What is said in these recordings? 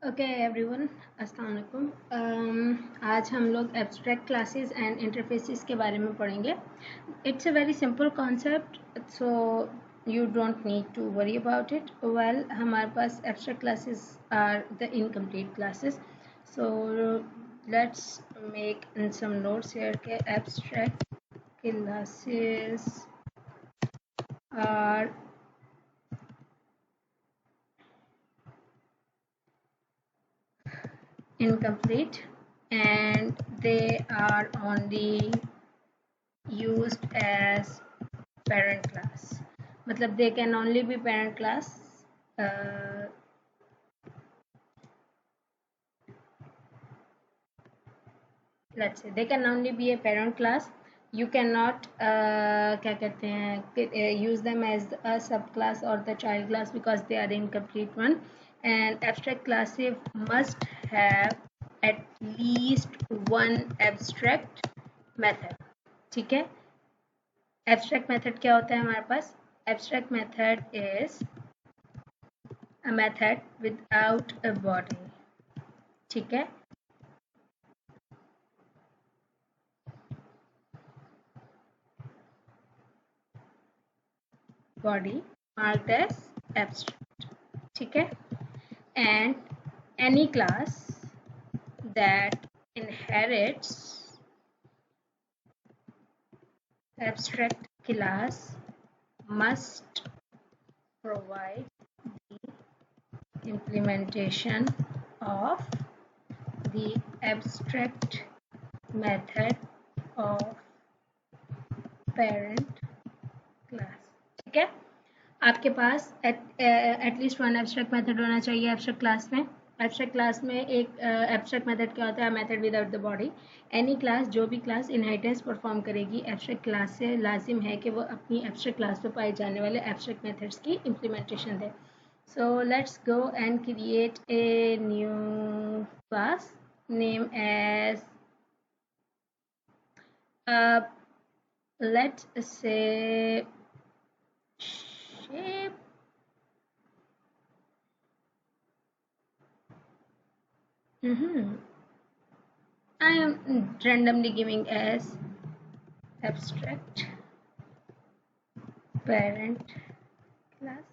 Okay everyone, अस्सलाम वालेकुम। आज हम लोग एब्स्ट्रैक्ट क्लासेस एंड इंटरफेसेस के बारे में पढ़ेंगे। It's a very simple concept, so you don't need to worry about it. Well, हमारे पास abstract classes are the incomplete classes, so let's make in some notes here के abstract classes are incomplete and they are only used as parent class. मतलब they can only be parent class. Let's say they can only be a parent class. You cannot क्या कहते हैं use them as a subclass or the child class because they are incomplete one. And abstract classic must have at least one abstract method. ठीक है, abstract method क्या होता है हमारे पास? Abstract method is a method without a body. ठीक है, body marked as abstract. ठीक है, and any class that inherits abstract class must provide the implementation of the abstract method of parent class. ठीक है, आपके पास एटलीस्ट वन एब्स्ट्रैक्ट मेथड होना चाहिए abstract class में। एब्स्ट्रैक्ट क्लास में एक एब्स्ट्रैक्ट मेथड क्या होता है? Method without the body. Any class, जो भी क्लास इनहेरिटेंस परफॉर्म करेगी एब्स्ट्रैक्ट क्लास से, लाजिम है कि वो अपनी एब्स्ट्रैक्ट क्लास में पाए जाने वाले एब्स्ट्रैक्ट मेथड्स की इम्प्लीमेंटेशन दे। So let's go and create a new class name as let's say shape I am randomly giving as abstract parent class.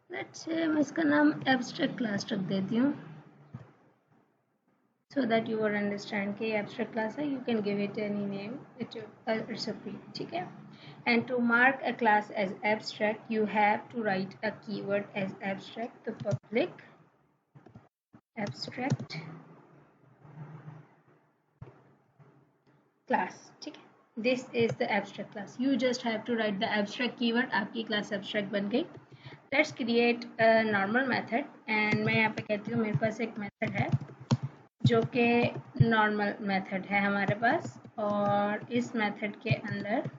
let's say मैं इसका नाम abstract class रख देती हूँ so that you will understand कि abstract class है, you can give it any name, it's a free. ठीक है, and to mark a class as abstract you have to write a keyword as abstract, the public abstract class. ठीक है, this is the abstract class. You just have to write the abstract keyword, आपकी class abstract बन गई. Let's create a normal method and मैं यहाँ पे कहती हूँ मेरे पास एक method है जो कि normal method है हमारे पास, और इस method के अंदर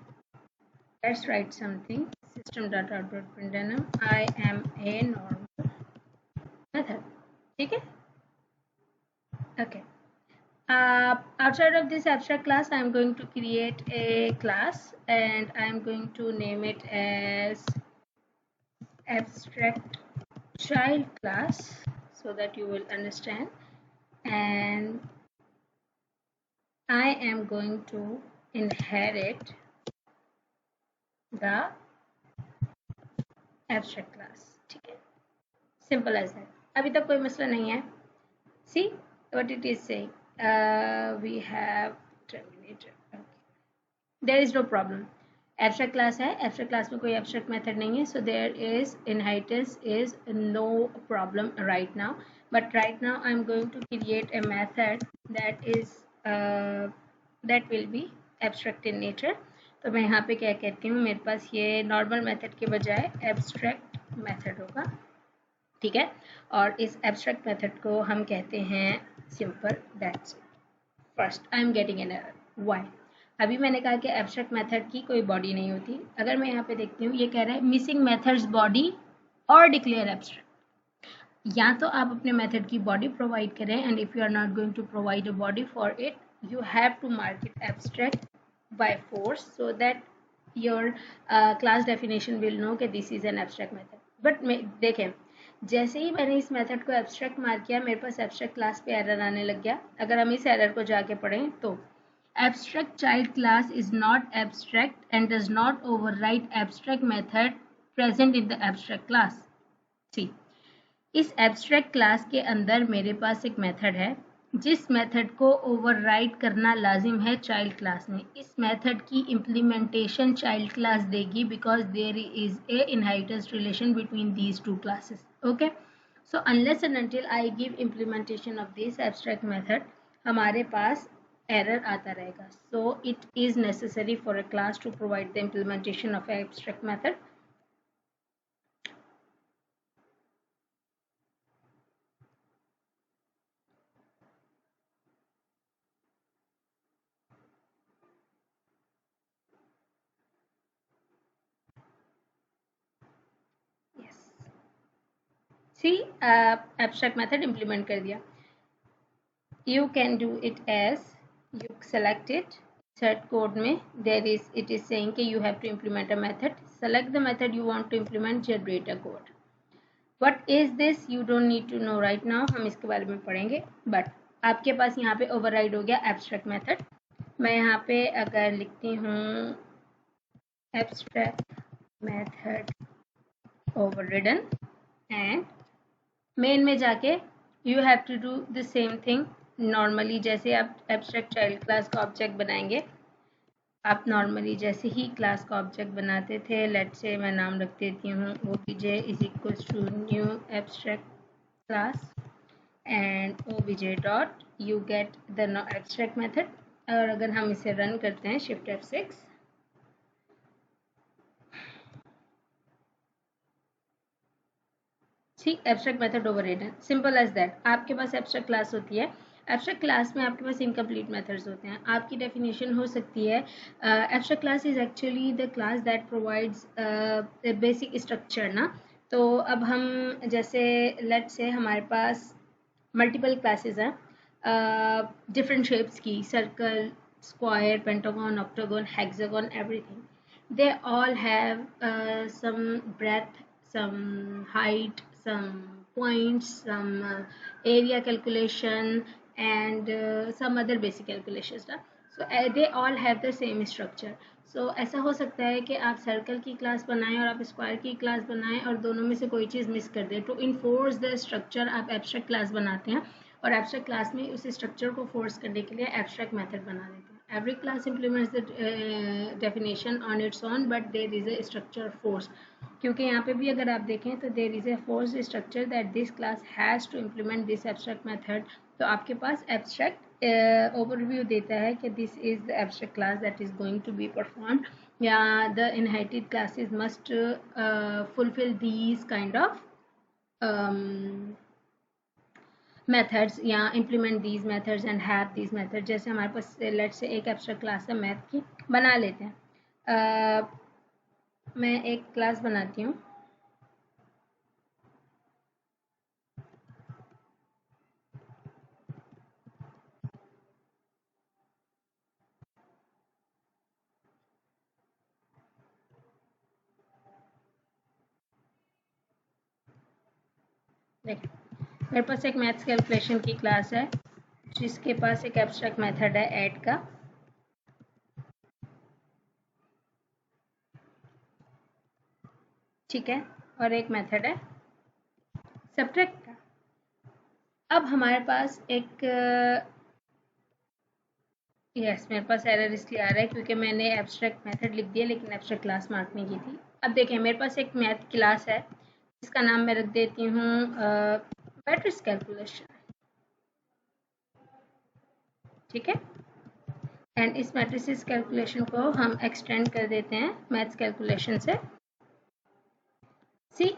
let's write something system.out.println I am a normal method. ठीक है, okay. Outside of this abstract class, I am going to create a class and I am going to name it as abstract child class so that you will understand. And I am going to inherit the abstract class. ठीक है, simple as that. अभी तक कोई मसला नहीं है. See what it is saying. We have terminated. Okay. There is no problem. Abstract class है, abstract class में कोई abstract method नहीं है, so there is inheritance is no problem right now. But right now I'm going to create a method that is that will be abstract in nature. तो मैं यहाँ पे क्या कहती हूँ, मेरे पास ये normal method के बजाय abstract method होगा. ठीक है, और इस abstract method को हम कहते हैं simple. That's it. First I am getting an error. Why? अभी मैंने कहा कि एब्स्ट्रैक्ट मेथड की कोई बॉडी नहीं होती. अगर मैं यहाँ पे देखती हूँ, ये कह रहा है मिसिंग मेथड्स बॉडी और डिक्लेयर एब्स्ट्रैक्ट. या तो आप अपने मेथड की बॉडी प्रोवाइड करें and if you are not going to provide a body for it you have to mark it abstract by force so that your class definition will know कि this is an abstract method. But देखें, जैसे ही मैंने इस method को abstract mark किया, मेरे पास abstract class पे error आने लग गया। अगर हम इस एरर को जाके पढ़ें तो abstract child class is not abstract and does not override abstract method present in the abstract class. See, इस abstract class के अंदर मेरे पास एक मेथड है जिस मेथड को ओवरराइड करना लाजिम है चाइल्ड क्लास में। इस मेथड की इम्प्लीमेंटेशन चाइल्ड क्लास देगी because there is a inheritance relation between these two classes. Okay, so unless and until I give implementation of this abstract method, हमारे पास error आता रहेगा। So it is necessary for a class to provide the implementation of an abstract method. Yes. See, abstract method implement कर दिया। You can do it as you select it, insert code में there is, it is saying कि you have to implement a method, select the method you want to implement, generate a code. What is this? You don't need to know right now, हम इसके बारे में पढ़ेंगे। But आपके पास यहाँ पे override हो गया abstract method। मैं यहाँ पे अगर लिखती हूँ abstract method overridden and main में जाके you have to do the same thing normally, जैसे आप abstract child class का object बनाएंगे, आप नॉर्मली जैसे ही क्लास का ऑब्जेक्ट बनाते थे, लेट से मैं नाम रख देती हूँ obj is equals to new abstract class and obj dot you get the abstract method. और अगर हम इसे रन करते हैं shift F6, see abstract method overridden, simple as that. आपके पास एब्स्ट्रैक्ट क्लास होती है, एब्स्ट्रैक्ट क्लास में आपके पास इनकम्प्लीट मेथड्स होते हैं। आपकी डेफिनेशन हो सकती है abstract class is actually the class that provides basic structure ना। तो अब हम जैसे लेट से हमारे पास मल्टीपल क्लासेस हैं डिफरेंट शेप्स की, circle, square, pentagon, octagon, hexagon, everything, they all have some breadth, some height, some points, some area calculation and some other basic calculations ना। so they all have the same structure. so ऐसा हो सकता है कि आप circle की class बनाएं और आप स्क्वायर की क्लास बनाएं और दोनों में से कोई चीज़ मिस कर दें। तो इन्फोर्स द स्ट्रक्चर आप एब्स्ट्रैक्ट क्लास बनाते हैं और एब्स्ट्रैक्ट क्लास में उस स्ट्रक्चर को फोर्स करने के लिए एब्स्ट्रैक्ट मेथड बना देते हैं। Every class implements the definition on its own, but there is a structure force. क्योंकि यहाँ पे भी अगर आप देखें तो there is a force structure that this class has to implement this abstract method. तो आपके पास abstract overview देता है कि this is the abstract class that is going to be performed, या the inherited classes must fulfill these kind of methods या implement these methods and have these methods। जैसे हमारे पास late से एक एब्स्ट्रैक्ट क्लास है मैथ की, बना लेते हैं। मैं एक क्लास बनाती हूँ, देखिए मेरे पास एक मैथ्स कैलकुलेशन की क्लास है जिसके पास एक एब्स्ट्रैक्ट मेथड है ऐड का, ठीक है, और एक मेथड है सब्ट्रैक्ट का। अब हमारे पास एक यस मेरे पास एरर इसलिए आ रहा है क्योंकि मैंने एब्स्ट्रैक्ट मेथड लिख दिया लेकिन एब्स्ट्रैक्ट क्लास मार्क नहीं की थी। अब देखें मेरे पास एक मैथ क्लास है इसका नाम मैं रख देती हूँ मैट्रिक्स कैलकुलेशन, ठीक है, एंड इस मैट्रिसेस कैलकुलेशन को हम एक्सटेंड कर देते हैं मैथ्स कैलकुलेशन से। सी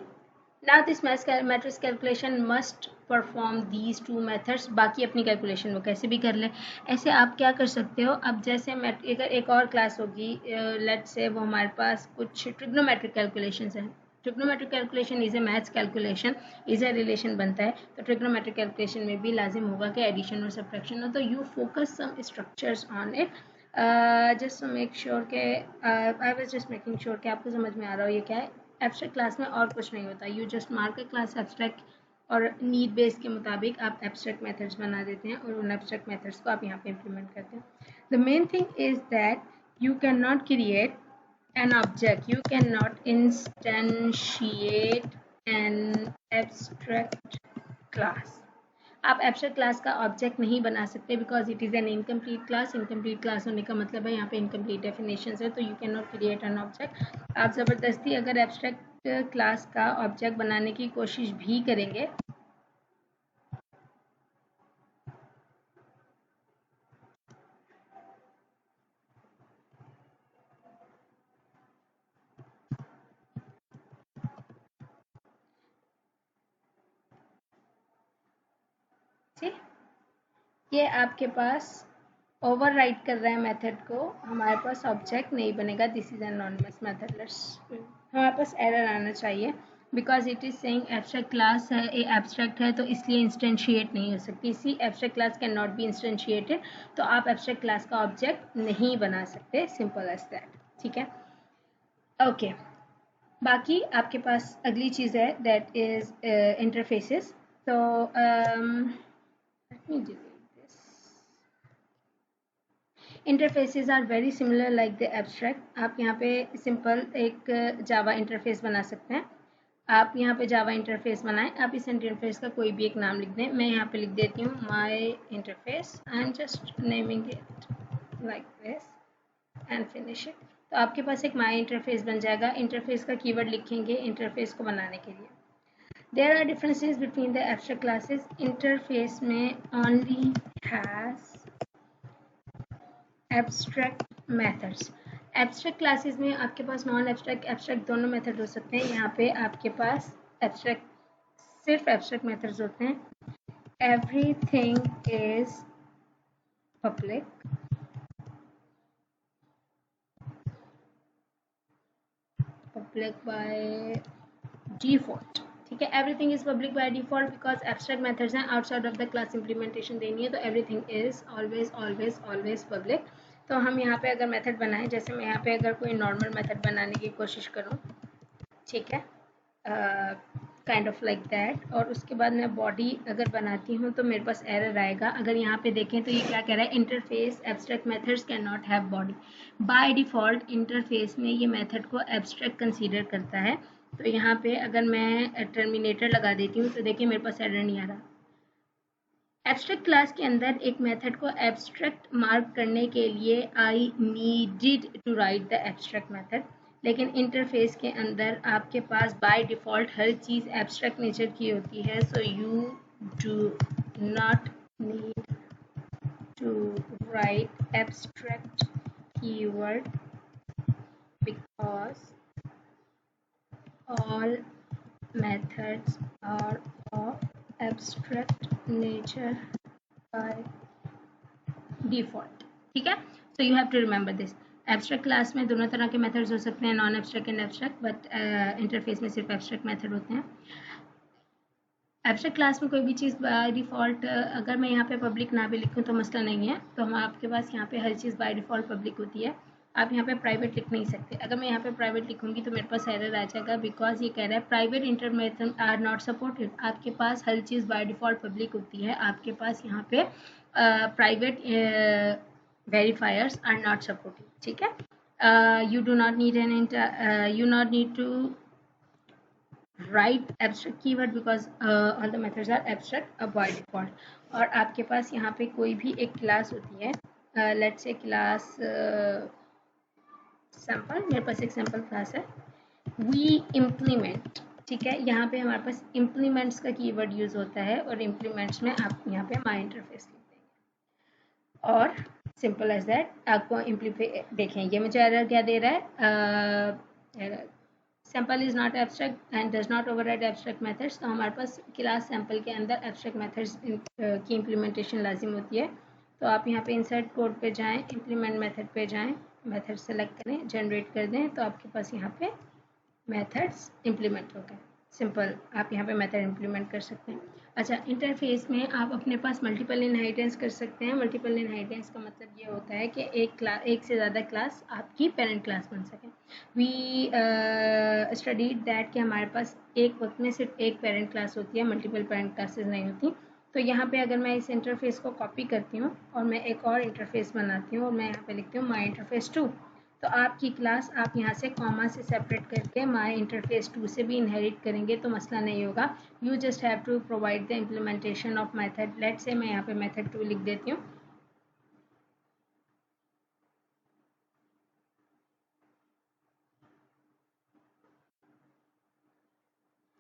now this matrix calculation must perform these two methods। बाकी अपनी कैलकुलेशन वो कैसे भी कर ले। ऐसे आप क्या कर सकते हो, अब जैसे अगर एक और क्लास होगी लेट से वो हमारे पास कुछ ट्रिग्नोमेट्रिक कैलकुलेशंस हैं, trigonometric calculation is a maths calculation, is a relation बनता है, तो ट्रिग्नोमेट्रिक कैलकुलेशन में भी लाजिम होगा कि एडिशन और सब्ट्रैक्शन हो, तो you focus some structures on it just to make sure के I was just making sure कि आपको समझ में आ रहा हो ये क्या है। एब्स्ट्रैक्ट क्लास में और कुछ नहीं होता, you just mark a class abstract और नीड बेस के मुताबिक आप एब्स्ट्रैक्ट मेथड्स बना देते हैं और उन एब्स्ट्रैक्ट मेथड्स को आप यहाँ पे इम्प्लीमेंट करते हैं. The main thing is that you cannot create an object, you cannot instantiate an abstract class. आप एब्स्ट्रैक्ट क्लास का ऑब्जेक्ट नहीं बना सकते because it is an incomplete class. Incomplete class होने का मतलब है यहाँ पे इनकम्प्लीट डेफिनेशन है, तो you can not create an object. आप ज़बरदस्ती अगर एब्स्ट्रैक्ट क्लास का ऑब्जेक्ट बनाने की कोशिश भी करेंगे ठीक, ये आपके पास ओवरराइड कर रहा है मेथड को, हमारे पास ऑब्जेक्ट नहीं बनेगा. This is anonymous method. हमारे पास एरर आना चाहिए because it is saying abstract class है, ये एब्स्ट्रैक्ट है तो इसलिए इंस्टेंशिएट नहीं हो सकती. See abstract class can not be instantiated, तो आप एब्स्ट्रैक्ट क्लास का ऑब्जेक्ट नहीं बना सकते. Simple as that. ठीक है, ओके. बाकी आपके पास अगली चीज़ है दैट इज इंटरफेसेस. तो let me delete this. Interfaces are very similar like the abstract. आप यहाँ पे सिंपल एक जावा इंटरफेस बना सकते हैं. आप यहाँ पे जावा इंटरफेस बनाएं. आप इस इंटरफेस का कोई भी एक नाम लिख दें. मैं यहाँ पे लिख देती हूँ my interface. I am just naming it like this and finish it. तो आपके पास एक माई इंटरफेस बन जाएगा. इंटरफेस का कीवर्ड लिखेंगे इंटरफेस को बनाने के लिए. There are differences between the abstract classes. Interface में only has abstract methods. Abstract classes में आपके पास नॉन एब्स्ट्रैक्ट एब्स्ट्रैक्ट दोनों मेथड हो सकते हैं. यहाँ पे आपके पास एब्स्ट्रैक्ट सिर्फ एब्स्ट्रैक्ट मेथड्स होते हैं. Everything is public. Public by default. ठीक है, everything is public by default because abstract methods हैं. Outside of the class implementation देनी है तो everything is always always always public. तो हम यहाँ पे अगर मेथड बनाएं, जैसे मैं यहाँ पे अगर कोई नॉर्मल मेथड बनाने की कोशिश करूँ, ठीक है, काइंड ऑफ लाइक दैट, और उसके बाद मैं बॉडी अगर बनाती हूँ तो मेरे पास एरर आएगा. अगर यहाँ पे देखें तो ये क्या कह रहा है, interface abstract methods can not have body. By default interface में ये मेथड को एब्स्ट्रैक्ट कंसीडर करता है. तो यहाँ पे अगर मैं टर्मिनेटर लगा देती हूँ तो देखिए मेरे पास एरर नहीं आ रहा. एब्स्ट्रैक्ट क्लास के अंदर एक मेथड को एब्स्ट्रैक्ट मार्क करने के लिए I needed to write the abstract method. लेकिन इंटरफेस के अंदर आपके पास बाय डिफ़ॉल्ट हर चीज़ एब्स्ट्रैक्ट नेचर की होती है. So you do not need to write abstract keyword because all methods are of abstract nature by default. ठीक है, so you have to remember this. Abstract class में दोनों तरह के मेथड्स हो सकते हैं, non abstract and abstract, but interface में सिर्फ एब्स्ट्रैक्ट मेथड होते हैं. एब्स्ट्रैक्ट क्लास में कोई भी चीज़ बाय डिफ़ॉल्ट अगर मैं यहाँ पे पब्लिक ना भी लिखूँ तो मसला नहीं है. तो हम आपके पास यहाँ पे हर चीज़ बाय डिफ़ॉल्ट पब्लिक होती है. आप यहाँ पे प्राइवेट लिख नहीं सकते. अगर मैं यहाँ पे प्राइवेट लिखूँगी तो मेरे पास एरर आ जाएगा बिकॉज ये कह रहा है private inter method are not supported. आपके पास हर चीज़ बाय डिफ़ॉल्ट पब्लिक होती है. आपके पास यहाँ पे private verifiers are not supported. ठीक है, you do not need you not need to write abstract keyword because all the methods are abstract by default. और आपके पास यहाँ पे कोई भी एक क्लास होती है, let's say क्लास सैम्पल. मेरे पास एक सैम्पल क्लास है, we implement. ठीक है, यहाँ पे हमारे पास implements का कीवर्ड यूज होता है और implements में आप यहाँ पे my interface लिख देंगे और सिंपल एज दैट. आपको देखें ये मुझे एरर क्या दे रहा है, sample is not abstract and does not override abstract methods. तो हमारे पास क्लास सैम्पल के अंदर एब्स्ट्रैक्ट मेथड्स की इम्प्लीमेंटेशन लाजिम होती है. तो आप यहाँ पे इंसर्ट कोड पे जाएं, इम्प्लीमेंट मेथड पे जाएं, मेथड सेलेक्ट करें, जनरेट कर दें, तो आपके पास यहाँ पे मेथड्स इम्प्लीमेंट हो गए. सिंपल आप यहाँ पे मेथड इम्प्लीमेंट कर सकते हैं. अच्छा, इंटरफेस में आप अपने पास मल्टीपल इनहेरिटेंस कर सकते हैं। मल्टीपल इनहेरिटेंस का मतलब ये होता है कि एक से ज़्यादा क्लास आपकी पेरेंट क्लास बन सके। वी स्टडीड दैट कि हमारे पास एक वक्त में सिर्फ एक पेरेंट क्लास होती है, मल्टीपल पेरेंट क्लासेस नहीं होती। तो यहाँ पे अगर मैं इस इंटरफेस को कॉपी करती हूँ और मैं एक और इंटरफेस बनाती हूँ और मैं यहाँ पे लिखती हूँ माई इंटरफेस 2, तो आपकी क्लास आप यहाँ से कॉमा से सेपरेट करके माई इंटरफेस 2 से भी इनहेरिट करेंगे तो मसला नहीं होगा। You just have to provide the implementation of method. Let say मैं यहाँ पे मेथड 2 लिख देती हूँ।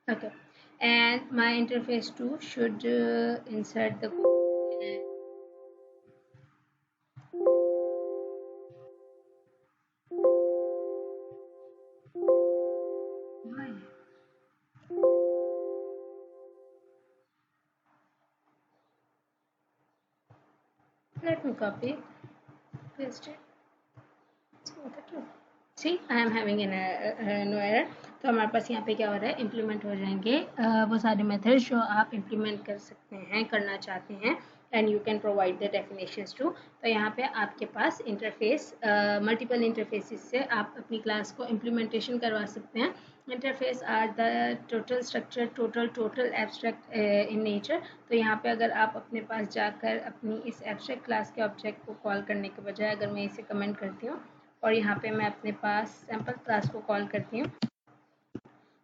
Okay, and my interface 2 should insert the code. Let me copy, paste it. See, I am having no error. तो हमारे पास यहाँ पे क्या हो रहा है, इम्प्लीमेंट हो जाएंगे वो सारे मेथड्स जो आप इम्प्लीमेंट कर सकते हैं, करना चाहते हैं, and you can provide the definitions too. तो यहाँ पे आपके पास इंटरफेस मल्टीपल इंटरफेसेस से आप अपनी क्लास को इम्प्लीमेंटेशन करवा सकते हैं। Interface are the total structure, total abstract in nature. तो यहाँ पे अगर आप अपने पास जाकर अपनी इस एब्स्ट्रैक्ट क्लास के ऑब्जेक्ट को कॉल करने के बजाय अगर मैं इसे कमेंट करती हूँ और यहाँ पे मैं अपने पास सैम्पल क्लास को कॉल करती हूँ,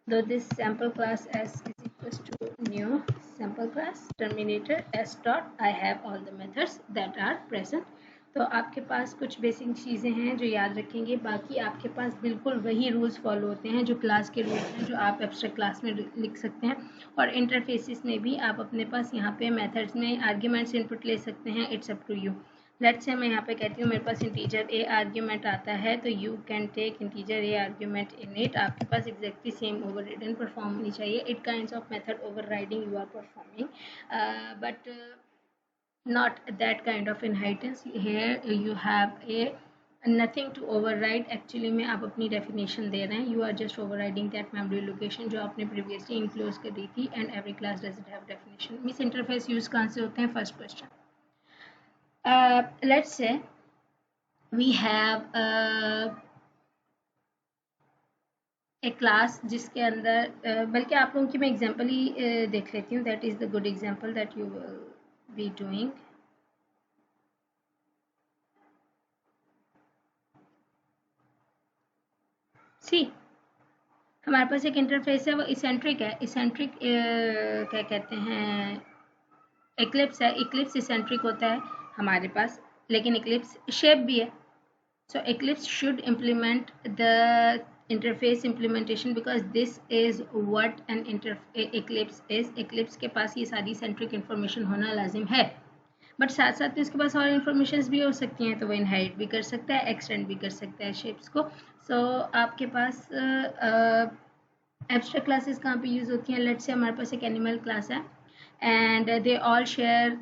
though this sample class s is equals to new sample class terminator s dot I have all the methods that are present। तो आपके पास कुछ बेसिक चीज़ें हैं जो याद रखेंगे, बाकी आपके पास बिल्कुल वही रूल्स फॉलो होते हैं जो क्लास के रूल्स हैं जो आप एब्स्ट्रैक्ट क्लास में लिख सकते हैं। और इंटरफेसेस में भी आप अपने पास यहाँ पे मेथड्स में आर्ग्यूमेंट्स इनपुट ले सकते हैं। It's up to you. Let's say मैं यहाँ पे कहती हूँ मेरे पास इंटीजर ए आर्ग्यूमेंट आता है, तो you can take integer a argument in it. आपके पास एग्जैक्टली सेम ओवरराइडिंग परफॉर्म होनी चाहिए। It kinds of method overriding you are performing, but not that kind of inheritance. Here you have a nothing to override। Actually में आप अपनी definition दे रहे हैं, you are just overriding that memory location जो आपने प्रीवियसली इनक्लोज कर दी थी। And every class doesn't have definition. Miss interface use कहाँ से होते हैं? First question. Let's say we have a class जिसके अंदर बल्कि आप लोगों की मैं एग्जांपल ही देख लेती हूँ। That is the good example that you will be doing. See, हमारे पास एक इंटरफेस है, वो इसेंट्रिक है। इसेंट्रिक क्या कहते हैं, इक्लिप्स है। इक्लिप्स इसेंट्रिक होता है हमारे पास, लेकिन इक्लिप्स शेप भी है। So ellipse should implement the interface implementation because this is what an ellipse is. Ellipse के पास ये सारी सेंट्रिक इन्फॉर्मेशन होना लाजिम है, बट साथ साथ में उसके पास और इन्फॉर्मेशन भी हो सकती हैं, तो वो इनहेरिट भी कर सकता है, एक्सटेंड भी कर सकता है शेप्स को। सो आपके पास एब्स्ट्रैक्ट क्लासेस कहाँ पे यूज़ होती हैं? लेट्स से हमारे पास एक एनिमल क्लास है and they all share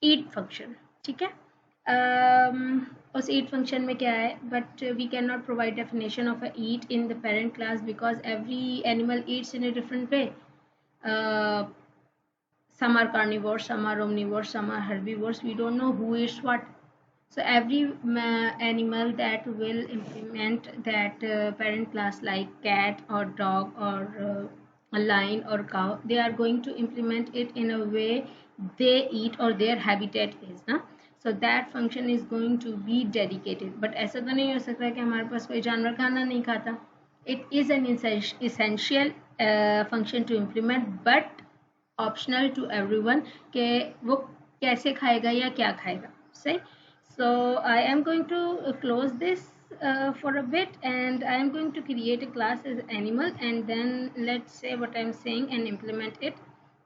eat function, ठीक है। उस ईट फंक्शन में क्या है, but we can not provide definition of a eat in the parent class because every animal eats in a different way. some are carnivores, some are omnivores, some are herbivores. We don't know who eats what. So every animal that will implement that parent class like cat or dog or a lion or cow, they are going to implement it in a way they eat or their habitat is na. So that function is going to be dedicated. But ऐसा तो नहीं हो सकता कि हमारे पास कोई जानवर खाना नहीं खाता. It is an essential function to implement, but optional to everyone कि वो कैसे खाएगा या क्या खाएगा, सही। So I am going to close this for a bit and I am going to create a class as animal and then let's say what I am saying and implement it।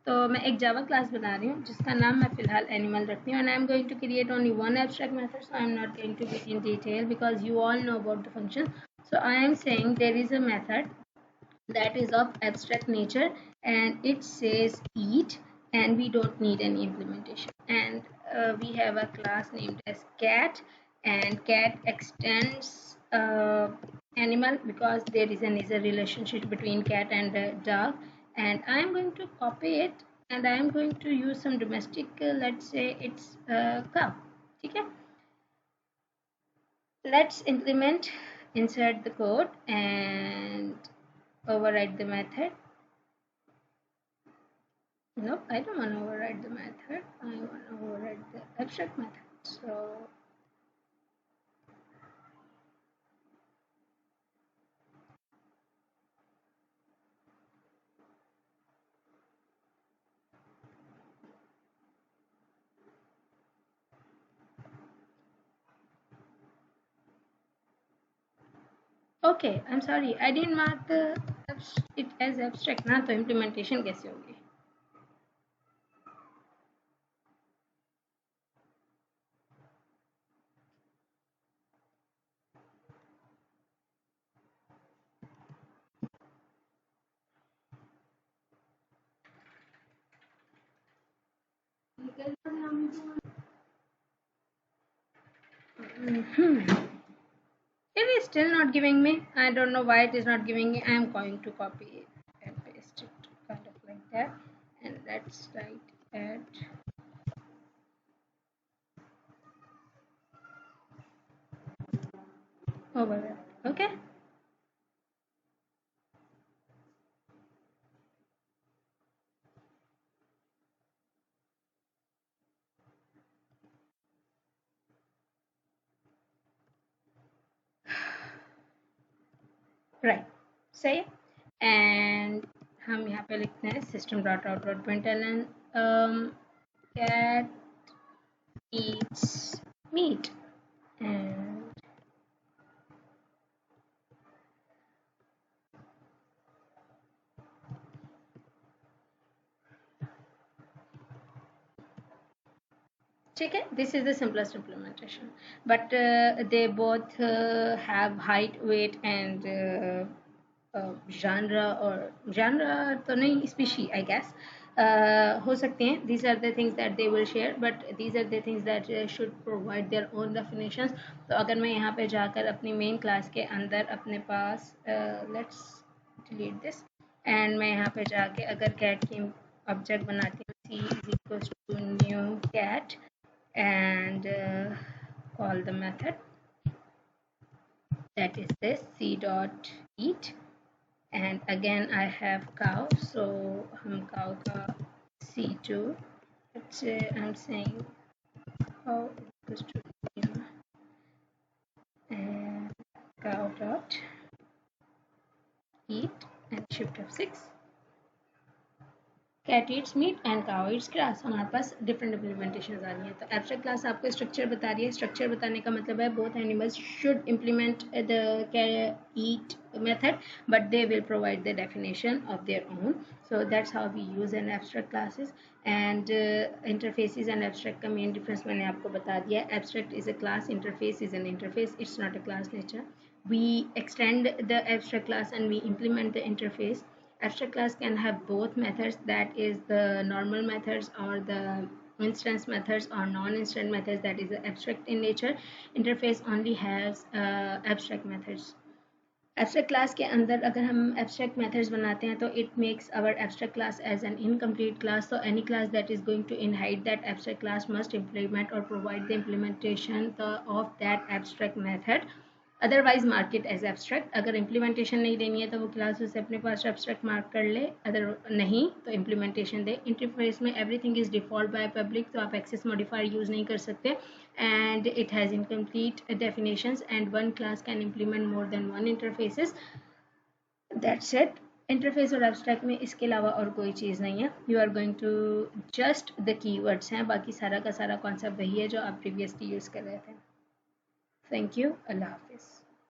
तो मैं एक Java class बना रही हूँ जिसका नाम मैं फिलहाल एनिमल रखती हूँ and I am going to create only one abstract method, so I am not going to be in detail because you all know about the function। So I am saying there is a method that is of abstract nature and it says eat and we don't need any implementation, and we have a class named as cat and cat extends animal because there is a relationship between cat and dog, and I am going to copy it and I am going to use some domestic, let's say it's cow. Okay, let's implement, insert the code and override the method. Nope, I don't want to override the method. I want to override the abstract method. So okay, I'm sorry, I didn't mark it as abstract ना, तो implementation कैसे होगी? It is still not giving me. I don't know why it is not giving me. I am going to copy it and paste it kind of like that. And let's write add over there. Okay. Right. सही. And हम यहाँ पे लिखते हैं system.out.println cat eats meat and ठीक है, this is the simplest implementation, but they both have height, weight and genre or genre तो नहीं, species I guess हो सकते हैं. These are the things that they will share, but these are the things that should provide their own definitions. तो अगर मैं यहाँ पे जाकर अपनी main class के अंदर अपने पास let's delete this and मैं यहाँ पे जाके अगर cat की object बनाती हूँ, c is equals to new cat and call the method that is this c dot eat, and again I have cow, so हम cow का c2, let's say I'm saying cow equals to new and cow dot eat and shift f6 cat eats meat and cow eats grass. हमारे पास different implementations आ रही हैं. तो abstract class आपको structure बता रही है. structure बताने का मतलब है both animals should implement the eat method, but they will provide the definition of their own. So that's how we use an abstract classes. And interfaces and abstract का main difference मैंने आपको बता दिया. Abstract is a class, interface is an interface. It's not a class nature. We extend the abstract class and we implement the interface. Abstract class can have both methods, that is the normal methods or the instance methods or non-instant methods, that is abstract in nature. Interface only has abstract methods. Abstract class के अंदर अगर हम abstract methods बनाते हैं तो it makes our abstract class as an incomplete class. So any class that is going to inherit that abstract class must implement or provide the implementation of that abstract method. Otherwise mark it as abstract. अगर implementation नहीं देनी है तो वो class उसे अपने पास abstract mark कर ले, अदर नहीं तो इम्प्लीमेंटेशन दे. इंटरफेस में everything is default by public, तो आप एक्सेस मॉडिफायर यूज़ नहीं कर सकते. And it has incomplete definitions and one class can implement more than one interfaces. That's it. Interface और एब्स्ट्रैक्ट में इसके अलावा और कोई चीज़ नहीं है. You are going to just the keywords हैं, बाकी सारा का सारा कॉन्सेप्ट वही है जो आप प्रीवियसली यूज़ कर रहे थे. Thank you. अल्लाह हाफिज़.